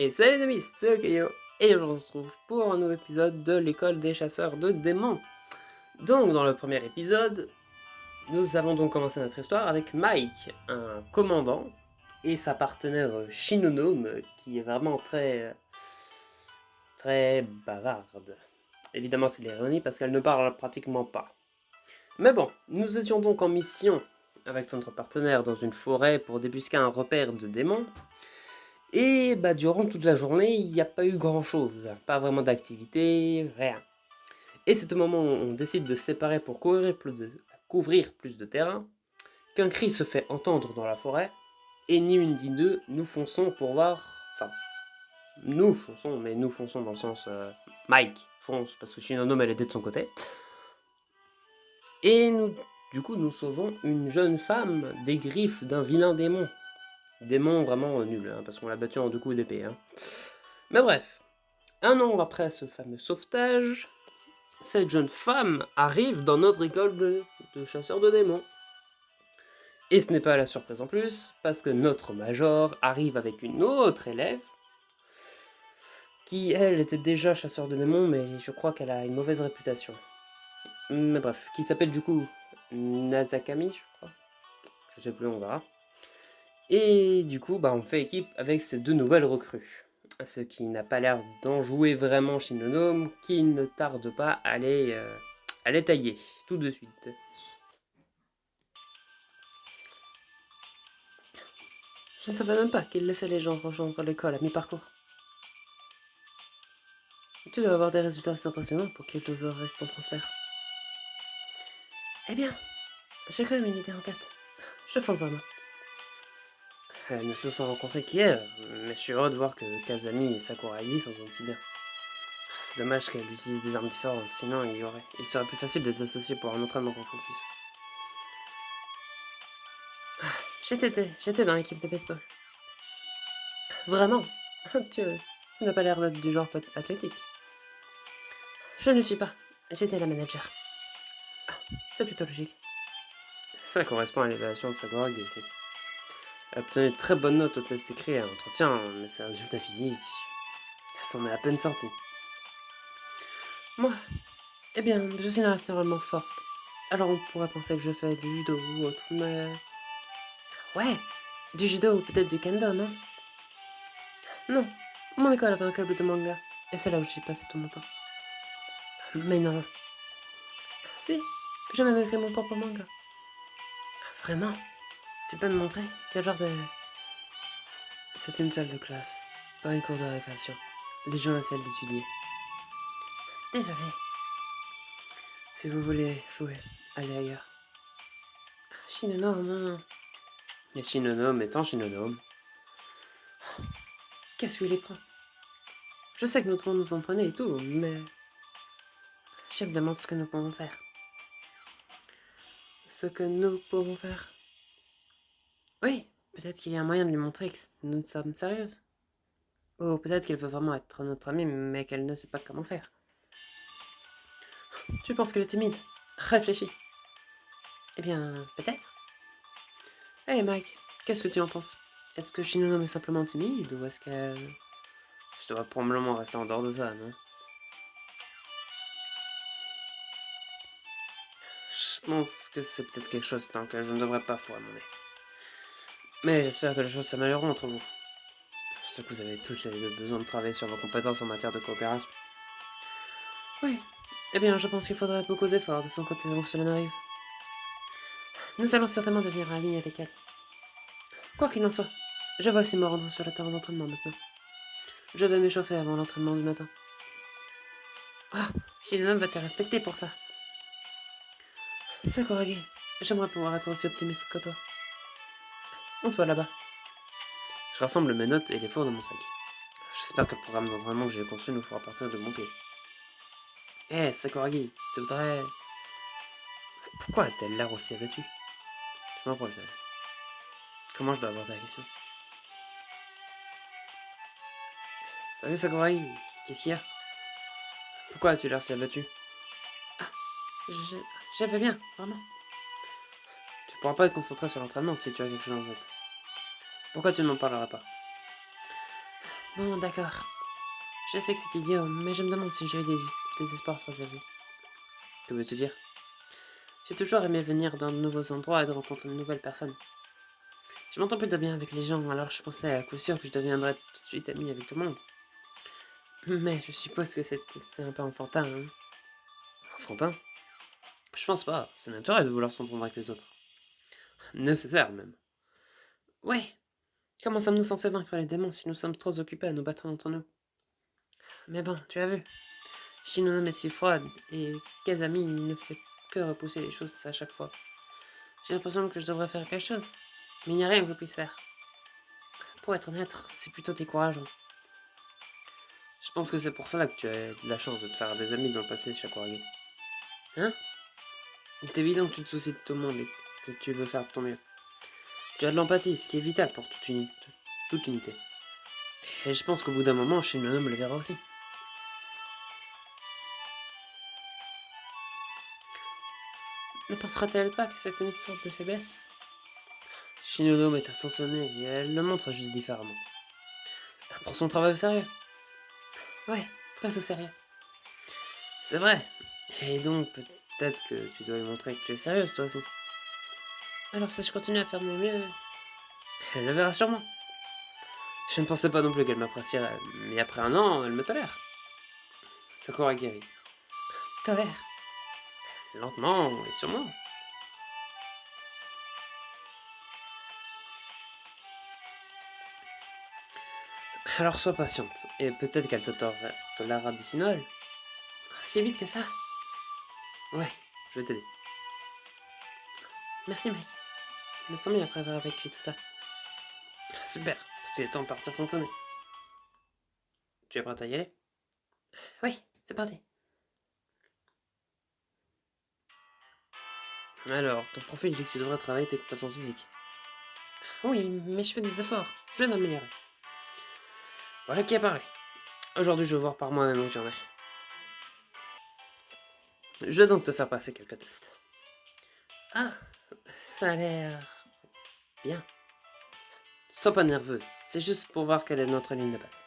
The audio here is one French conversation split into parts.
Et salut les amis, c'est Okayo, et aujourd'hui on se retrouve pour un nouveau épisode de l'école des chasseurs de démons. Donc dans le premier épisode, nous avons donc commencé notre histoire avec Mike, un commandant, et sa partenaire Shinonome, qui est vraiment très bavarde. Évidemment c'est de l'ironie parce qu'elle ne parle pratiquement pas. Mais bon, nous étions donc en mission avec notre partenaire dans une forêt pour débusquer un repère de démons. Et bah, durant toute la journée, il n'y a pas eu grand-chose. Pas vraiment d'activité, rien. Et c'est au moment où on décide de se séparer pour couvrir plus de terrain qu'un cri se fait entendre dans la forêt. Et ni une ni deux, nous fonçons pour voir... Enfin, nous fonçons dans le sens... Mike fonce, parce que Shinonome elle était de son côté. Et du coup, nous sauvons une jeune femme des griffes d'un vilain démon. Démon vraiment nul, hein, parce qu'on l'a battu en 2 coups d'épée. Hein. Mais bref, un an après ce fameux sauvetage, cette jeune femme arrive dans notre école de chasseurs de démons. Et ce n'est pas la surprise en plus, parce que notre major arrive avec une autre élève, qui elle était déjà chasseur de démons, mais je crois qu'elle a une mauvaise réputation. Mais bref, qui s'appelle du coup Nazakami, je crois. Je sais plus, on verra. Et du coup, bah, on fait équipe avec ces deux nouvelles recrues. Ce qui n'a pas l'air d'en jouer vraiment Shinonome, qui ne tarde pas à les tailler tout de suite. Je ne savais même pas qu'il laissait les gens rejoindre l'école à mi-parcours. Tu dois avoir des résultats assez impressionnants pour qu'il t'autorise ton transfert. Eh bien, j'ai quand même une idée en tête. Je fonce vraiment. Elles ne se sont rencontrées qu'hier, mais je suis heureux de voir que Kazami et Sakuragi s'entendent si bien. C'est dommage qu'elle utilise des armes différentes, sinon il serait plus facile de s'associer pour un entraînement offensif. J'étais dans l'équipe de baseball. Vraiment? Tu n'as pas l'air d'être du genre athlétique. Je ne suis pas. J'étais la manager. Ah, c'est plutôt logique. Ça correspond à l'évaluation de Sakuragi ici. Elle a obtenu une très bonne note au test écrit et à l'entretien, mais ses résultats physiques, elle s'en est à peine sortie. Moi, eh bien, je suis naturellement forte. Alors on pourrait penser que je fais du judo ou autre, mais... Ouais, du judo ou peut-être du kendo, non? Non, mon école avait un club de manga, et c'est là où j'ai passé tout mon temps. Mais non. Si, j'ai même écrit mon propre manga. Vraiment? Tu peux me montrer quel genre de... C'est une salle de classe, pas une cour de récréation. Les gens essaient d'étudier. Désolé. Si vous voulez jouer, allez ailleurs. Shinonome, non. Et Shinonome étant Shinonome. Qu'est-ce qu'il les prend? Je sais que nous devons nous entraîner et tout, mais... Je me demande ce que nous pouvons faire. Ce que nous pouvons faire? Oui, peut-être qu'il y a un moyen de lui montrer que nous sommes sérieuses. Ou peut-être qu'elle veut vraiment être notre amie, mais qu'elle ne sait pas comment faire. Tu penses qu'elle est timide? Réfléchis. Eh bien, peut-être. Hey Mike, qu'est-ce que tu en penses? Est-ce que Shinonome est simplement timide, ou est-ce qu'elle... Je dois probablement rester en dehors de ça, non? Je pense que c'est peut-être quelque chose dans lequel je ne devrais pas foirer mon nez. Mais j'espère que les choses s'amélioreront entre vous. Surtout que vous avez tous les deux besoin de travailler sur vos compétences en matière de coopération. Oui. Eh bien, je pense qu'il faudrait beaucoup d'efforts de son côté avant que cela n'arrive. Nous allons certainement devenir amis avec elle. Quoi qu'il en soit, je vais aussi me rendre sur le terrain d'entraînement maintenant. Je vais m'échauffer avant l'entraînement du matin. Ah, Shinonome va te respecter pour ça. Sakuragi, j'aimerais pouvoir être aussi optimiste que toi. On se voit là-bas. Je rassemble mes notes et les fours dans mon sac. J'espère que le programme d'entraînement que j'ai conçu nous fera partir de bon pied. Eh, Sakuragi, tu voudrais... Pourquoi a-t-elle l'air aussi abattue? Je m'approche d'elle. Comment je dois aborder la question? Salut Sakuragi, qu'est-ce qu'il y a? Pourquoi as-tu l'air si abattu? Ah, je vais bien, vraiment. Tu pourras pas te concentrer sur l'entraînement si tu as quelque chose en tête. Pourquoi tu ne m'en parleras pas? Bon, d'accord. Je sais que c'est idiot, mais je me demande si j'ai eu des espoirs trop élevés. Que veux-tu dire? J'ai toujours aimé venir dans de nouveaux endroits et de rencontrer de nouvelles personnes. Je m'entends plutôt bien avec les gens, alors je pensais à coup sûr que je deviendrais tout de suite ami avec tout le monde. Mais je suppose que c'est un peu enfantin, hein. Enfantin? Je pense pas, c'est naturel de vouloir s'entendre avec les autres. Nécessaire même. Ouais, comment sommes-nous censés vaincre les démons si nous sommes trop occupés à nous battre entre nous? Mais bon, tu as vu, Shinonome est si froide, et Kazami ne fait que repousser les choses à chaque fois. J'ai l'impression que je devrais faire quelque chose, mais il n'y a rien que je puisse faire. Pour être honnête, c'est plutôt décourageant. Je pense que c'est pour cela que tu as de la chance de te faire des amis dans le passé, Shakuragi. Hein? Il est évident que tu te soucies de tout le monde et que tu veux faire de ton mieux. Tu as de l'empathie, ce qui est vital pour toute unité. Et je pense qu'au bout d'un moment, Shinonome le verra aussi. Ne pensera-t-elle pas que c'est une sorte de faiblesse? Shinonome est ascensionnée et elle le montre juste différemment. Elle prend son travail au sérieux. Ouais, très au sérieux. C'est vrai. Et donc, peut-être que tu dois lui montrer que tu es sérieuse, toi aussi. Alors, si je continue à faire de mon mieux, elle le verra sûrement. Je ne pensais pas non plus qu'elle m'apprécierait, mais après un an, elle me tolère. Sakura guérit. Tolère. Lentement et sûrement. Alors sois patiente, et peut-être qu'elle te tolérera d'ici Noël. Si vite que ça? Ouais, je vais t'aider. Merci, mec. Je me sens mieux après avoir vécu tout ça. Super, c'est temps de partir s'entraîner. Tu es prête à y aller? Oui, c'est parti. Alors, ton profil dit que tu devrais travailler tes compétences physiques. Oui, mais je fais des efforts. Je vais m'améliorer. Voilà qui a parlé. Aujourd'hui, je vais voir par moi-même où tu en es. Je vais donc te faire passer quelques tests. Ah, ça a l'air bien. Sois pas nerveuse, c'est juste pour voir quelle est notre ligne de base.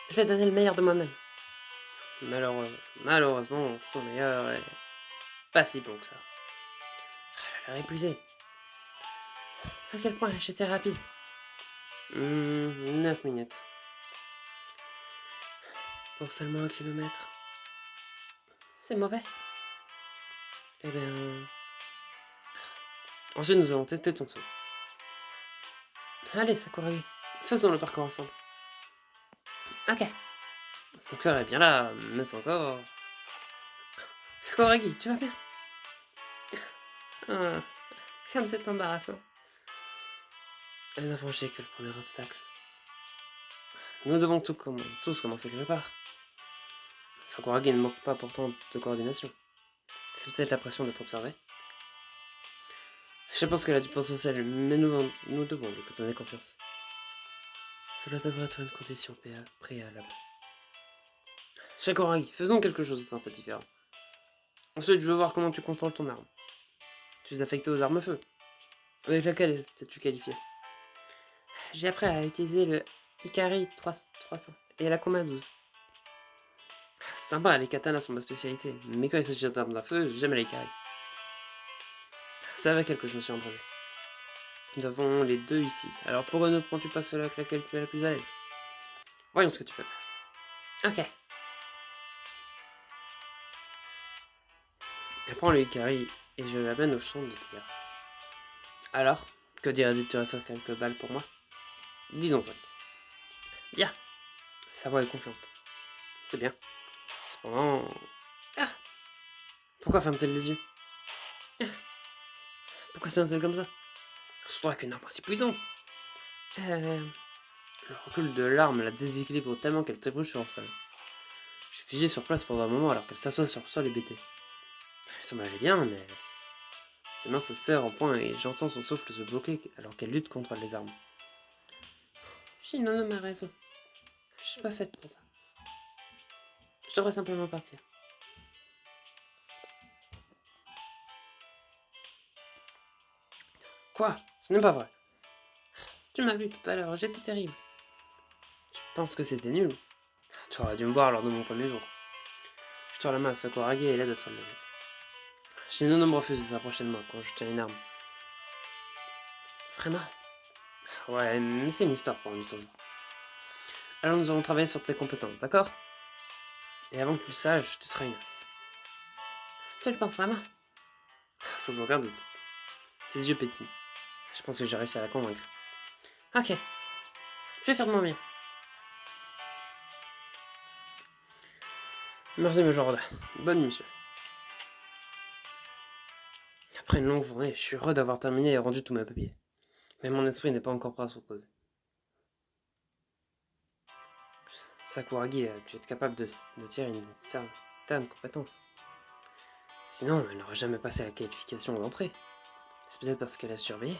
Je vais donner le meilleur de moi-même. Malheureusement, son meilleur est pas si bon que ça. Elle a l'air épuisée. À quel point j'étais rapide? 9 minutes. Pour seulement 1 kilomètre. C'est mauvais. Eh bien... Ensuite, nous allons tester ton saut. Allez, Sakuragi, faisons le parcours ensemble. Ok. Son cœur est bien là, mais son corps... Sakuragi, tu vas bien? Ah, comme c'est embarrassant. Elle n'a franchi que le premier obstacle. Nous devons tous commencer quelque part. Sakuragi ne manque pas pourtant de coordination. C'est peut-être la pression d'être observé. Je pense qu'elle a du potentiel, mais nous devons lui donner confiance. Cela devrait être une condition préalable. Sakuragi, faisons quelque chose d'un peu différent. Ensuite, je veux voir comment tu contrôles ton arme. Tu es affecté aux armes feu. Avec laquelle t'es-tu qualifié? J'ai appris à utiliser le Ikari 300 et la Koma 12. Sympa, les katanas sont ma spécialité, mais quand il s'agit d'armes à feu, j'aime les Ikari. C'est avec elle que je me suis entraîné. Nous avons les deux ici. Alors pourquoi ne prends-tu pas celle avec laquelle tu es la plus à l'aise? Voyons ce que tu peux faire. Ok. Elle prend le Ikari et je l'amène au champ de tir. Alors, que dirais-tu de tirer sur quelques balles pour moi? Disons 5. Bien. Sa voix est confiante. C'est bien. Cependant... Ah, pourquoi ferme-t-elle les yeux? Ah, pourquoi sonne-t-elle comme ça? Surtout avec une arme aussi puissante. Le recul de l'arme la déséquilibre tellement qu'elle s'ébrouche sur le sol. Je suis figé sur place pendant un moment alors qu'elle s'assoit sur le sol hébété. Elle semble aller bien, mais... Ses mains se serrent en poing et j'entends son souffle se bloquer alors qu'elle lutte contre les armes. Shinonome a raison. Je suis pas faite pour ça. Je devrais simplement partir. Quoi? Ce n'est pas vrai. Tu m'as vu tout à l'heure, j'étais terrible. Tu penses que c'était nul? Tu aurais dû me voir lors de mon premier jour. Je tends la main à Sakuragi et l'aide à se relever. Shinonome refuse de s'approcher de moi quand je tiens une arme. Vraiment? Ouais, mais c'est une histoire pour un autre jour. Alors nous allons travailler sur tes compétences, d'accord? Et avant que tu le saches, tu seras une as. Tu le penses vraiment? Sans aucun doute. Ses yeux pétillent. Je pense que j'ai réussi à la convaincre. Ok, je vais faire de mon mieux. Merci, Major Roda. Bonne nuit, monsieur. Après une longue journée, je suis heureux d'avoir terminé et rendu tous mes papiers. Mais mon esprit n'est pas encore prêt à se reposer. Sakuragi a dû être capable de tirer une certaine compétence. Sinon, elle n'aurait jamais passé la qualification d'entrée. C'est peut-être parce qu'elle a surveillé.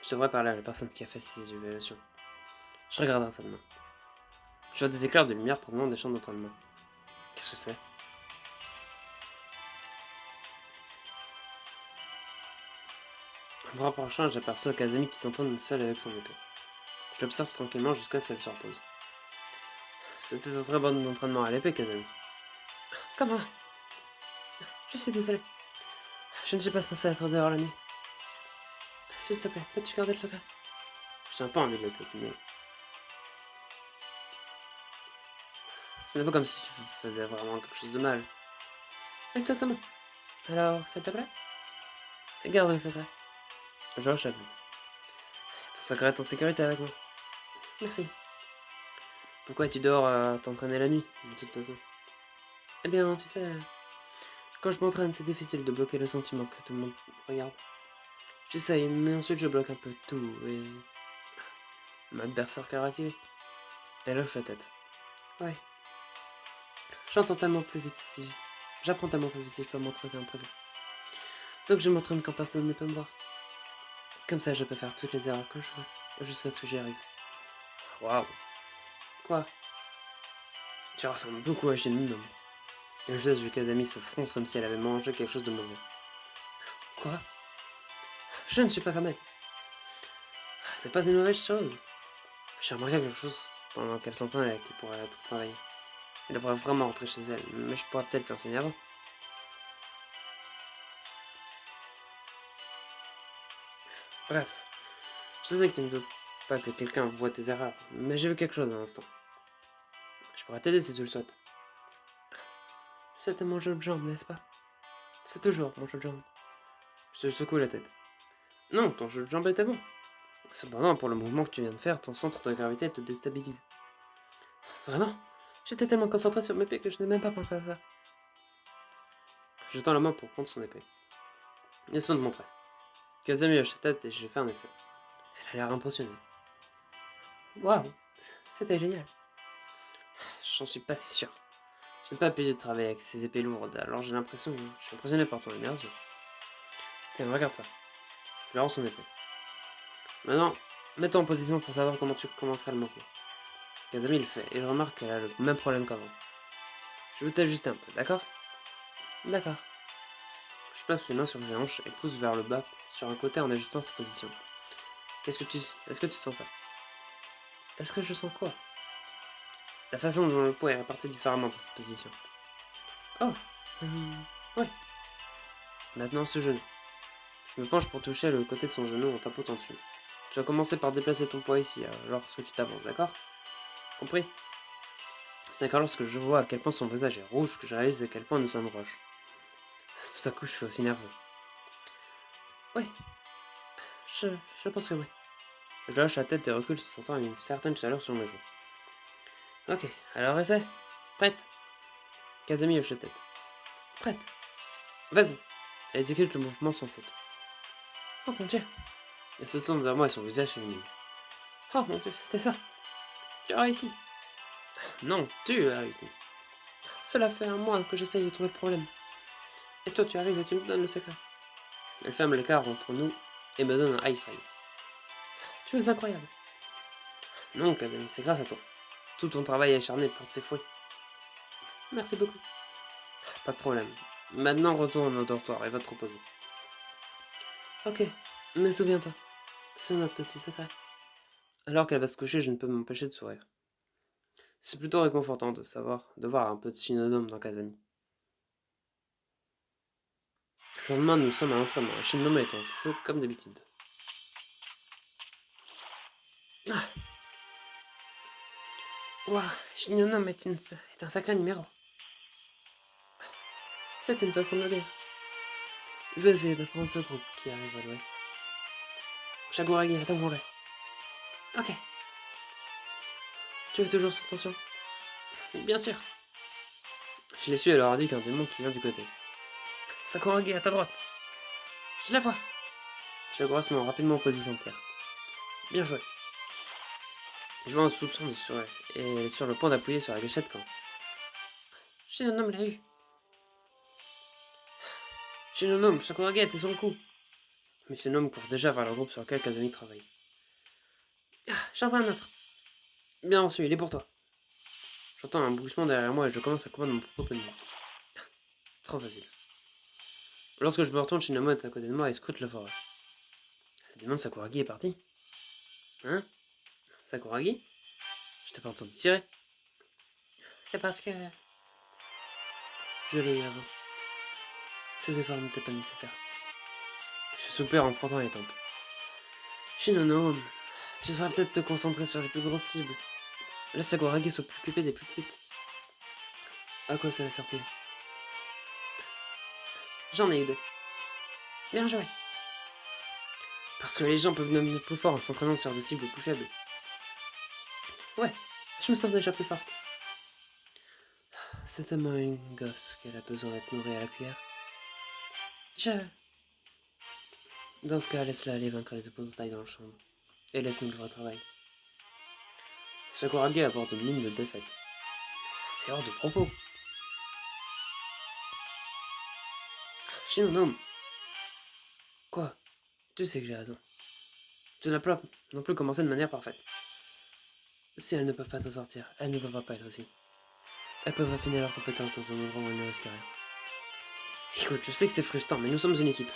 Je devrais parler à la personne qui a fait ces évaluations. Je regarderai ça demain. Je vois des éclairs de lumière provenant des champs d'entraînement. Qu'est-ce que c'est? En me rapprochant, j'aperçois Kazami qui s'entraîne seul avec son épée. Je l'observe tranquillement jusqu'à ce qu'elle se repose. C'était un très bon entraînement à l'épée, Kazami. Comment? Je suis désolé. Je ne suis pas censé être dehors la nuit. S'il te plaît, peux-tu garder le secret? Je n'ai pas envie de la taquiner. Ce n'est pas comme si tu faisais vraiment quelque chose de mal. Exactement. Alors, s'il te plaît, garde le secret. Je hoche la tête. Ton secret est en sécurité avec moi. Merci. Pourquoi es-tu dehors à t'entraîner la nuit, de toute façon? Eh bien, tu sais, quand je m'entraîne, c'est difficile de bloquer le sentiment que tout le monde regarde. J'essaye, mais ensuite je bloque un peu tout et... Mode berserker activé. Elle hoche la tête. Ouais. J'entends tellement plus vite si... J'apprends tellement plus vite si je peux m'entraîner en privé. Donc je m'entraîne quand personne ne peut me voir. Comme ça, je peux faire toutes les erreurs que je veux, jusqu'à ce que j'y arrive. Waouh. Quoi? Tu ressembles beaucoup à Shinnon. Le visage de Kazami se fronce comme si elle avait mangé quelque chose de mauvais. Quoi? Je ne suis pas comme elle. Ce n'est pas une mauvaise chose. J'ai remarqué quelque chose pendant qu'elle s'entraînait qui pourrait être travaillé. Elle devrait vraiment rentrer chez elle, mais je pourrais peut-être lui enseigner avant. Bref, je sais que tu ne veux pas que quelqu'un voit tes erreurs, mais j'ai vu quelque chose à l'instant. Je pourrais t'aider si tu le souhaites. C'était mon jeu de jambe, n'est-ce pas? C'est toujours mon jeu de jambe. Je secoue la tête. Non, ton jeu de jambe était bon. Cependant, pour le mouvement que tu viens de faire, ton centre de gravité te déstabilise. Vraiment? J'étais tellement concentré sur mes pieds que je n'ai même pas pensé à ça. Je tends la main pour prendre son épée. Laisse-moi te montrer. Kazami hoche sa tête et je fais un essai. Elle a l'air impressionnée. Waouh, c'était génial. J'en suis pas si sûr. Je n'ai pas l'habitude de travailler avec ces épées lourdes, alors j'ai l'impression que je suis impressionné par ton énergie. Tiens, regarde ça. Je lui rends son épée. Maintenant, mets-toi en position pour savoir comment tu commenceras le mouvement. Kazami le fait, et je remarque qu'elle a le même problème qu'avant. Je vais t'ajuster un peu, d'accord? D'accord. Je place les mains sur ses hanches et pousse vers le bas sur un côté en ajustant sa position. Est-ce que tu sens ça? Est-ce que je sens quoi? La façon dont le poids est réparti différemment dans cette position. Oh, ouais. Maintenant ce genou. Je me penche pour toucher le côté de son genou en tapotant dessus. Tu vas commencer par déplacer ton poids ici, lorsque tu t'avances, d'accord? Compris? C'est que lorsque je vois à quel point son visage est rouge que je réalise à quel point nous sommes proches. Tout à coup, je suis aussi nerveux. Oui, je, je pense que oui. Je lâche la tête et recule, sentant une certaine chaleur sur mes joues. Ok, alors essaie. Prête? Kazami hoche la tête. Prête. Vas-y. Elle exécute le mouvement sans faute. Oh mon dieu. Elle se tourne vers moi et son visage s'illumine. Oh mon dieu, c'était ça. Tu as réussi. Non, tu as réussi. Cela fait un mois que j'essaye de trouver le problème. Et toi, tu arrives et tu me donnes le secret. Elle ferme l'écart entre nous et me donne un high five. Tu es incroyable. Non, Kazami, c'est grâce à toi. Tout ton travail acharné porte ses fruits. Merci beaucoup. Pas de problème. Maintenant, retourne au dortoir et va te reposer. Ok, mais souviens-toi, c'est notre petit secret. Alors qu'elle va se coucher, je ne peux m'empêcher de sourire. C'est plutôt réconfortant de voir un peu de Shinonome dans Kazami. Le lendemain, nous sommes à l'entraînement et Shinonome est en feu comme d'habitude. Ah, waouh, Shinonome est un sacré numéro. C'est une façon de le dire. Je vais essayer d'apprendre ce groupe qui arrive à l'ouest. Shaguragi, attends-le. Ok. Tu as toujours cette attention? Bien sûr. Je l'ai su et leur a dit qu'un démon qui vient du côté. Sakuragi, à ta droite. Je la vois. Shagura se met rapidement en position de tir. Bien joué. Je vois un soupçon et sur le point d'appuyer sur la gâchette quand. Shinonome l'a eu. Shinonome, Sakuragi a été sur le coup. Mais Shinonome court déjà vers le groupe sur lequel Kazami travaille. Ah, j'en vois un autre. Bien reçu, il est pour toi. J'entends un bruissement derrière moi et je commence à comprendre mon propre ennemi. Trop facile. Lorsque je me retourne, Shinonome est à côté de moi et scrute la forêt. Le démon de Sakuragi est parti. Hein? Sakuragi? Je t'ai pas entendu tirer. C'est parce que je l'ai eu avant. Ces efforts n'étaient pas nécessaires. Je soupire en frottant les tempes. Shinonome, tu devrais peut-être te concentrer sur les plus grosses cibles. Laisse Sakuragi s'occuper des plus petites. À quoi cela sert-il? J'en ai idée. Bien joué. Parce que les gens peuvent devenir plus forts en s'entraînant sur des cibles plus faibles. Ouais, je me sens déjà plus forte. C'est tellement une gosse qu'elle a besoin d'être nourrie à la cuillère. Dans ce cas, laisse-la aller vaincre les épouvantails dans la chambre. Et laisse-nous le vrai travail. Sakuragi apporte une mine de défaite. C'est hors de propos. Shinonome. Quoi? Tu sais que j'ai raison. Tu n'as pas non plus commencé de manière parfaite. Si elles ne peuvent pas s'en sortir, elles ne devraient pas être ici. Elles peuvent affiner leurs compétences dans un endroit où elles ne risquent rien. Écoute, je sais que c'est frustrant, mais nous sommes une équipe.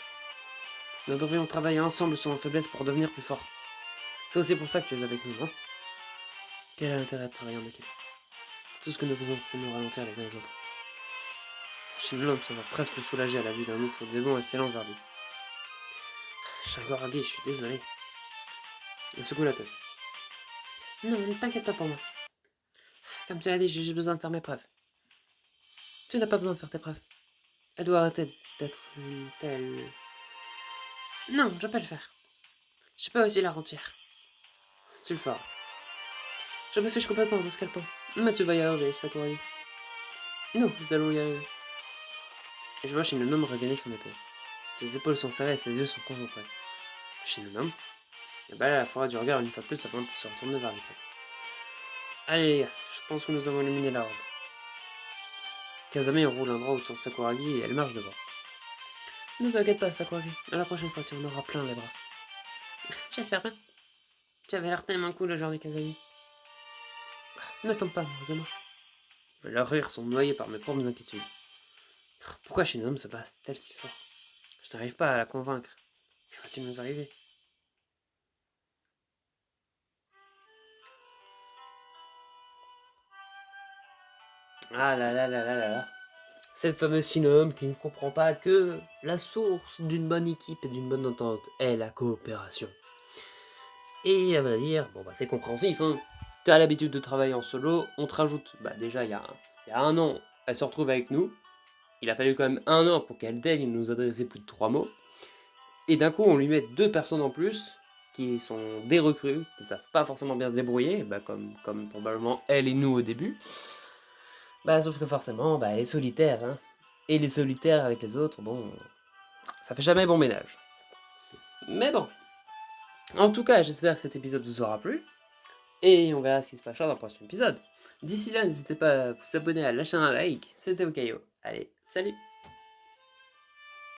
Nous devrions travailler ensemble sur nos faiblesses pour devenir plus forts. C'est aussi pour ça que tu es avec nous, non? Quel est l'intérêt de travailler en équipe? Tout ce que nous faisons, c'est nous ralentir les uns les autres. Shinonome se voit presque soulagé à la vue d'un autre démon et s'élance vers lui. Shagoragi, je suis désolé. Il secoue la tête. Non, ne t'inquiète pas pour moi. Comme tu l'as dit, j'ai juste besoin de faire mes preuves. Tu n'as pas besoin de faire tes preuves. Elle doit arrêter d'être une telle... Non, je peux le faire. Je peux aussi la rendre fière. Tu le feras. Je me fiche complètement de ce qu'elle pense. Mais tu vas y arriver, Sakuragi. Nous allons y arriver. Et je vois Shinonome regagner son épée. Ses épaules sont serrées et ses yeux sont concentrés. Shinonome, il balaye la forêt du regard une fois de plus avant de se retourner vers l'école. Allez les gars, je pense que nous avons éliminé la horde. Kazami roule un bras autour de Sakuragi et elle marche devant. Ne t'inquiète pas, Sakuragi. À la prochaine fois, tu en auras plein les bras. J'espère bien. Tu avais l'air tellement cool aujourd'hui, Kazami. Ne tombe pas, amoureusement. Leurs rires sont noyés par mes propres inquiétudes. Pourquoi Shinonome se passe-t-elle si fort? Je n'arrive pas à la convaincre. Que va-t-il nous arriver? Ah là là là là là là. Cette fameuse Shinonome qui ne comprend pas que la source d'une bonne équipe et d'une bonne entente est la coopération. Et à vrai dire, bon bah c'est compréhensif, hein. Tu as l'habitude de travailler en solo, on te rajoute, bah déjà il y a un an, elle se retrouve avec nous. Il a fallu quand même un an pour qu'elle daigne nous adresser plus de 3 mots. Et d'un coup on lui met 2 personnes en plus, qui sont des recrues, qui savent pas forcément bien se débrouiller, bah comme probablement elle et nous au début. Bah sauf que forcément, bah elle est solitaire, hein. Et les solitaires avec les autres, bon, ça fait jamais bon ménage. Mais bon, en tout cas, j'espère que cet épisode vous aura plu. Et on verra ce qui se passera dans le prochain épisode. D'ici là, n'hésitez pas à vous abonner, à lâcher un like. C'était Okayo. Allez, salut!